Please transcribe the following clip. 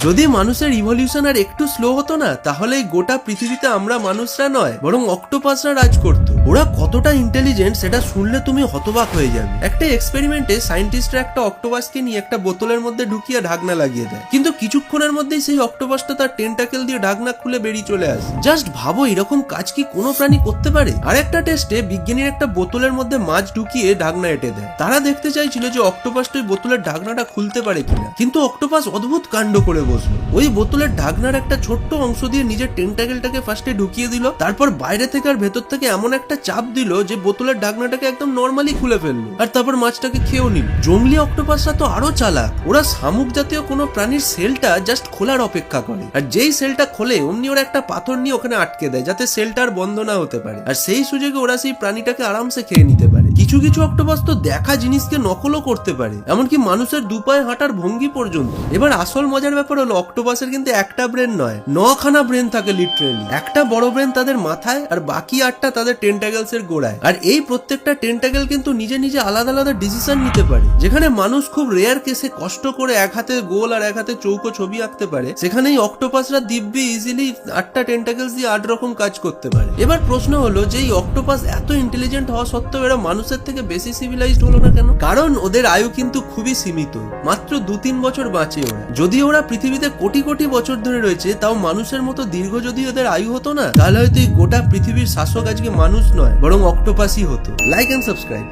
যদি মানুষের ইভলিউশন আর একটু স্লো হতো না, তাহলে এই গোটা পৃথিবীতে আমরা মানুষরা নয় বরং অক্টোপাসরা রাজ করতো। ওরা কতটা ইন্টেলিজেন্ট সেটা শুনলে তুমি হতবাক হয়ে যাবে। একটা এক্সপেরিমেন্টে সায়েন্টিস্টরা একটা অক্টোপাসকে নিয়ে একটা বোতলের মধ্যে ঢুকিয়ে ঢাকনা লাগিয়ে দেয়, কিন্তু কিছুক্ষণের মধ্যেই সেই অক্টোপাসটা তার টেন্টাকেল দিয়ে ঢাকনা খুলে বেরিয়ে চলে আসে। জাস্ট ভাবো, এরকম কাজ কি কোনো প্রাণী করতে পারে? আর একটা টেস্টে বিজ্ঞানীর একটা বোতলের মধ্যে মাছ ঢুকিয়ে ঢাকনা এঁটে দেয়। তারা দেখতে চাইছিল যে অক্টোপাসটা ওই বোতলের ঢাকনাটা খুলতে পারে কিনা, কিন্তু অক্টোপাস অদ্ভুত কাণ্ড করে বসলো। ওই বোতলের ঢাকনার একটা ছোট্ট অংশ দিয়ে নিজের টেন্টাকেলটাকে ফার্স্টে ঢুকিয়ে দিল, তারপর বাইরে থেকে আর ভেতর থেকে এমন একটা চাপ দিল যে বোতলের ঢাকনাটাকে একদম নর্মালি খুলে ফেললো, আর তারপর মাছটাকে খেয়েও নিল। জংলি অক্টোপাসরা তো আরো চালাক। ওরা শামুক জাতীয় কোনো প্রাণীর সেলটা জাস্ট খোলার অপেক্ষা করে, আর যেই সেলটা খোলে অমনি ওরা একটা পাথর নিয়ে ওখানে আটকে দেয় যাতে সেলটা আর বন্ধ না হতে পারে, আর সেই সুযোগে ওরা সেই প্রাণীটাকে আরামসে খেয়ে নিতে পারে। কিছু কিছু অক্টোপাস তো দেখা জিনিসকে নকলও করতে পারে, এমনকি মানুষের দুপায়ে হাঁটার ভঙ্গি পর্যন্ত। এবার আসল মজার ব্যাপার হলো, অক্টোপাসের কিন্তু একটা ব্রেন নয়, 9খানা ব্রেন থাকে লিটারেলি। একটা বড় ব্রেন তাদের মাথায় আর বাকি 8টা তাদের টেন্টাকেলস এর গোড়ায়। আর এই প্রত্যেকটা টেন্টাকেল কিন্তু নিজে নিজে আলাদা আলাদা ডিসিশন নিতে পারে। যেখানে মানুষ খুব রেয়ার কেসে কষ্ট করে এক হাতে গোল আর এক হাতে চৌকো ছবি আঁকতে পারে, সেখানেই অক্টোপাসরা দিব্যি ইজিলি 8টা টেন্টাকেলস দিয়ে 8 রকম কাজ করতে পারে। এবার প্রশ্ন হলো যে এই অক্টোপাস এত ইন্টেলিজেন্ট হওয়া সত্ত্বেও এরা মানুষের থেকে বেশি সিভিলাইজড হলো না কেন? কারণ ওদের আয়ু কিন্তু খুবই সীমিত, মাত্র 2-3 বছর বাঁচে ওরা। যদি ওরা পৃথিবীতে কোটি কোটি বছর ধরে রয়েছে, তাও মানুষের মতো দীর্ঘ যদি ওদের আয়ু হতো না, তাহলে হয়তো এই গোটা পৃথিবীর শাসক আজকে মানুষ নয় বরং অক্টোপাসই হতো। Like and subscribe.